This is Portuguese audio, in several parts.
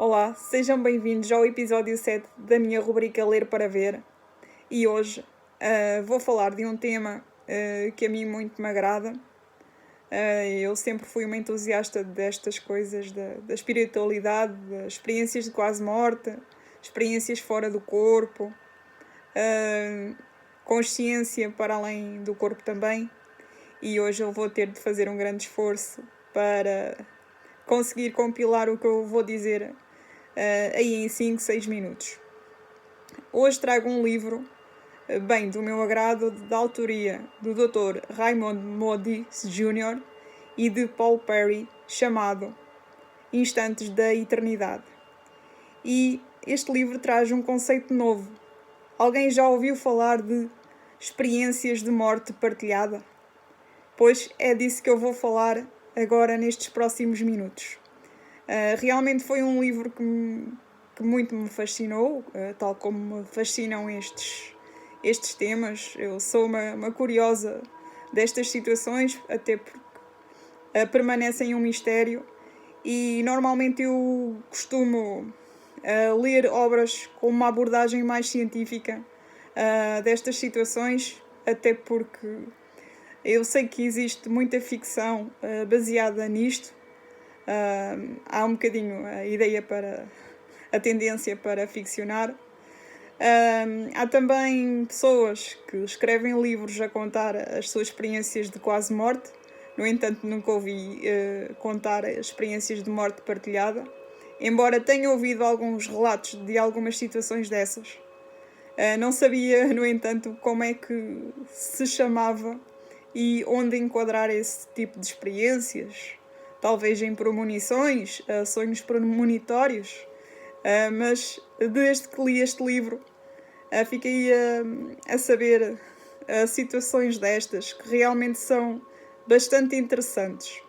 Olá, sejam bem-vindos ao episódio 7 da minha rubrica Ler para Ver. E hoje vou falar de um tema que a mim muito me agrada. Eu sempre fui uma entusiasta destas coisas, da espiritualidade, das experiências de quase morte, experiências fora do corpo, consciência para além do corpo também. E hoje eu vou ter de fazer um grande esforço para conseguir compilar o que eu vou dizer aí em 5, 6 minutos. Hoje trago um livro bem do meu agrado, da autoria do Dr. Raymond Moody Jr. e de Paul Perry, chamado Instantes da Eternidade. E este livro traz um conceito novo. Alguém já ouviu falar de experiências de morte partilhada? Pois é disso que eu vou falar agora nestes próximos minutos. Realmente foi um livro que muito me fascinou, tal como me fascinam estes temas. Eu sou uma curiosa destas situações, até porque permanecem um mistério, e normalmente eu costumo ler obras com uma abordagem mais científica destas situações, até porque eu sei que existe muita ficção baseada nisto. Há um bocadinho a tendência para ficcionar. Há também pessoas que escrevem livros a contar as suas experiências de quase morte. No entanto, nunca ouvi contar experiências de morte partilhada, embora tenha ouvido alguns relatos de algumas situações dessas. Não sabia, no entanto, como é que se chamava e onde enquadrar esse tipo de experiências. Talvez em premonições, sonhos premonitórios, mas desde que li este livro fiquei a saber situações destas que realmente são bastante interessantes.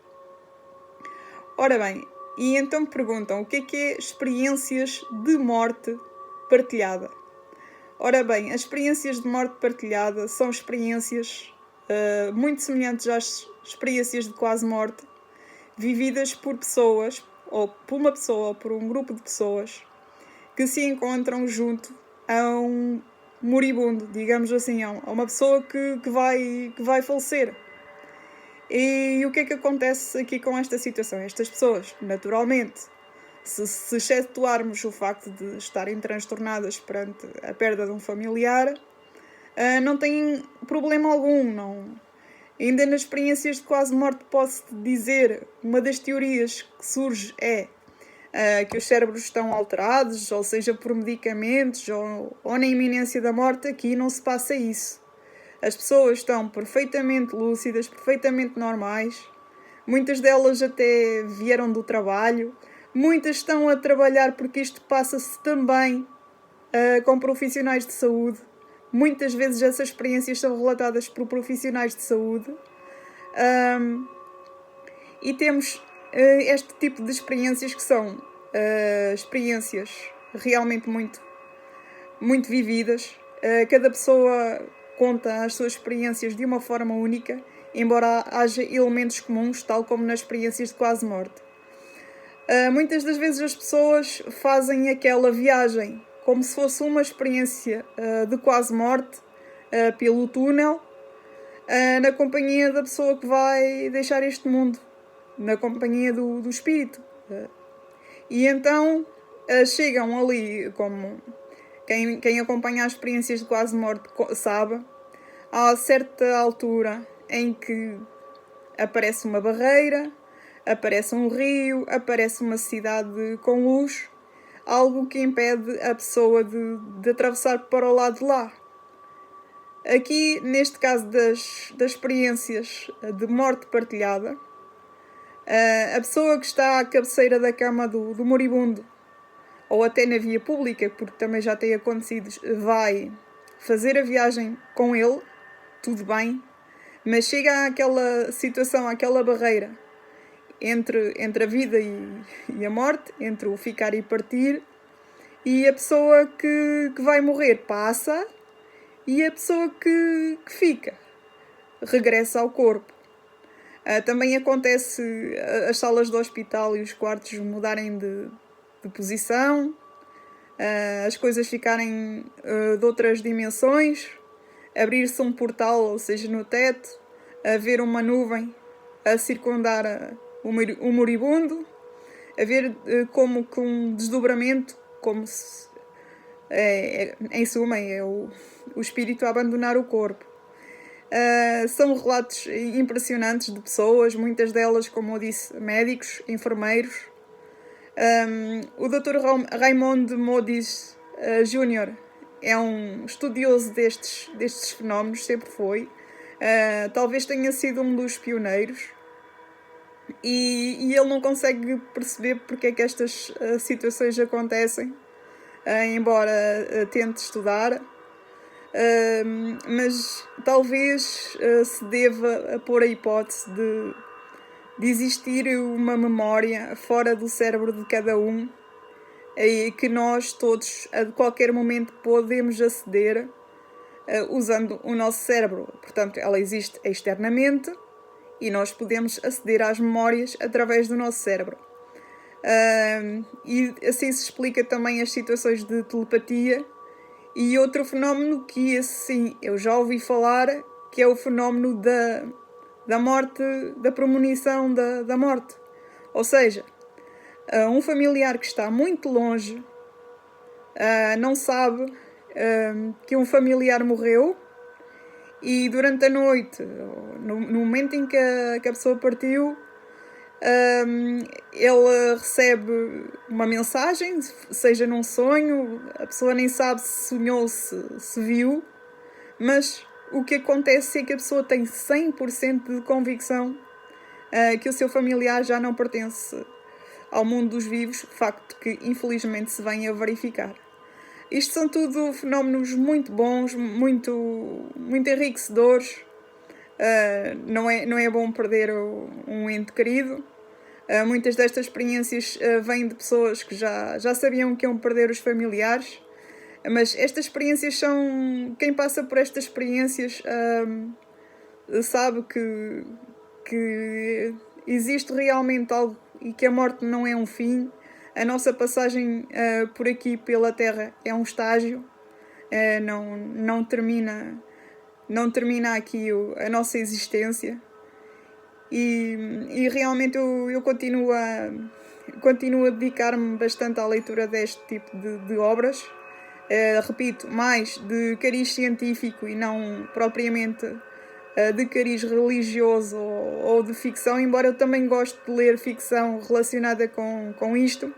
Ora bem, e então me perguntam o que é experiências de morte partilhada? Ora bem, as experiências de morte partilhada são experiências muito semelhantes às experiências de quase morte, vividas por pessoas, ou por uma pessoa, ou por um grupo de pessoas, que se encontram junto a um moribundo, digamos assim, a uma pessoa que vai falecer. E o que é que acontece aqui com esta situação? Estas pessoas, naturalmente, se excetuarmos o facto de estarem transtornadas perante a perda de um familiar, não têm problema algum, não. Ainda nas experiências de quase morte posso dizer, uma das teorias que surge é que os cérebros estão alterados, ou seja, por medicamentos, ou na iminência da morte. Aqui não se passa isso. As pessoas estão perfeitamente lúcidas, perfeitamente normais. Muitas delas até vieram do trabalho. Muitas estão a trabalhar porque isto passa-se também com profissionais de saúde. Muitas vezes essas experiências são relatadas por profissionais de saúde. E temos este tipo de experiências que são experiências realmente muito, muito vividas. Cada pessoa conta as suas experiências de uma forma única, embora haja elementos comuns, tal como nas experiências de quase morte. Muitas das vezes as pessoas fazem aquela viagem como se fosse uma experiência de quase morte pelo túnel, na companhia da pessoa que vai deixar este mundo, na companhia do espírito. E então chegam ali, como quem acompanha as experiências de quase morte sabe, há certa altura em que aparece uma barreira, aparece um rio, aparece uma cidade com luz, algo que impede a pessoa de atravessar para o lado de lá. Aqui, neste caso das experiências de morte partilhada, a pessoa que está à cabeceira da cama do moribundo, ou até na via pública, porque também já tem acontecido, vai fazer a viagem com ele, tudo bem, mas chega àquela situação, àquela barreira entre a vida e a morte, entre o ficar e partir, e a pessoa que vai morrer passa, e a pessoa que fica regressa ao corpo. Também acontece as salas do hospital e os quartos mudarem de posição, as coisas ficarem de outras dimensões, abrir-se um portal, ou seja, no teto, haver uma nuvem a circundar o moribundo, haver como que um desdobramento, como se, em suma, é o espírito a abandonar o corpo. São relatos impressionantes de pessoas, muitas delas, como eu disse, médicos, enfermeiros. O Dr. Raymond Modis Jr. é um estudioso destes fenómenos, sempre foi. Talvez tenha sido um dos pioneiros. E ele não consegue perceber porque é que estas situações acontecem, embora tente estudar. Mas talvez se deva a pôr a hipótese de existir uma memória fora do cérebro de cada um, que nós todos a qualquer momento podemos aceder usando o nosso cérebro. Portanto, ela existe externamente e nós podemos aceder às memórias através do nosso cérebro. E assim se explica também as situações de telepatia. E outro fenómeno que, assim, eu já ouvi falar, que é o fenómeno da morte, da premonição da morte. Ou seja, um familiar que está muito longe não sabe que um familiar morreu e durante a noite, no momento em que a pessoa partiu, ele recebe uma mensagem, seja num sonho, a pessoa nem sabe se sonhou, se viu, mas o que acontece é que a pessoa tem 100% de convicção que o seu familiar já não pertence ao mundo dos vivos, facto que infelizmente se vem a verificar. Isto são tudo fenómenos muito bons, muito enriquecedores. Não é bom perder um ente querido. Muitas destas experiências vêm de pessoas que já sabiam que iam perder os familiares, mas estas experiências são... Quem passa por estas experiências sabe que existe realmente algo e que a morte não é um fim. A nossa passagem por aqui pela Terra é um estágio, não termina aqui a nossa existência. E realmente eu continuo a dedicar-me bastante à leitura deste tipo de obras. Repito, mais de cariz científico e não propriamente de cariz religioso ou de ficção, embora eu também goste de ler ficção relacionada com isto,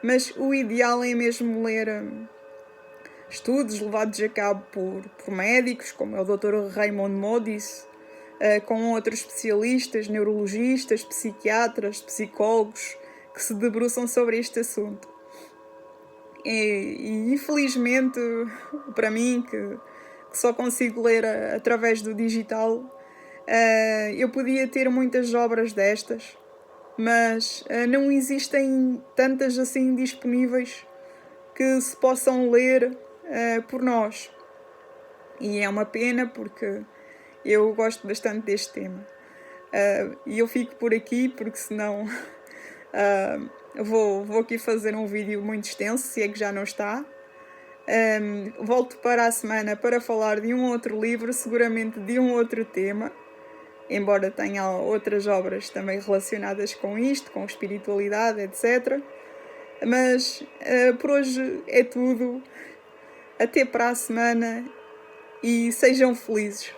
mas o ideal é mesmo ler estudos levados a cabo por médicos, como é o Dr. Raymond Modis, com outros especialistas, neurologistas, psiquiatras, psicólogos, que se debruçam sobre este assunto. E infelizmente, para mim, que só consigo ler através do digital, eu podia ter muitas obras destas, mas não existem tantas assim disponíveis que se possam ler por nós. E é uma pena, porque eu gosto bastante deste tema. E eu fico por aqui, porque senão vou aqui fazer um vídeo muito extenso, se é que já não está. Volto para a semana para falar de um outro livro, seguramente de um outro tema, embora tenha outras obras também relacionadas com isto, com espiritualidade, etc. Mas por hoje é tudo. Até para a semana e sejam felizes.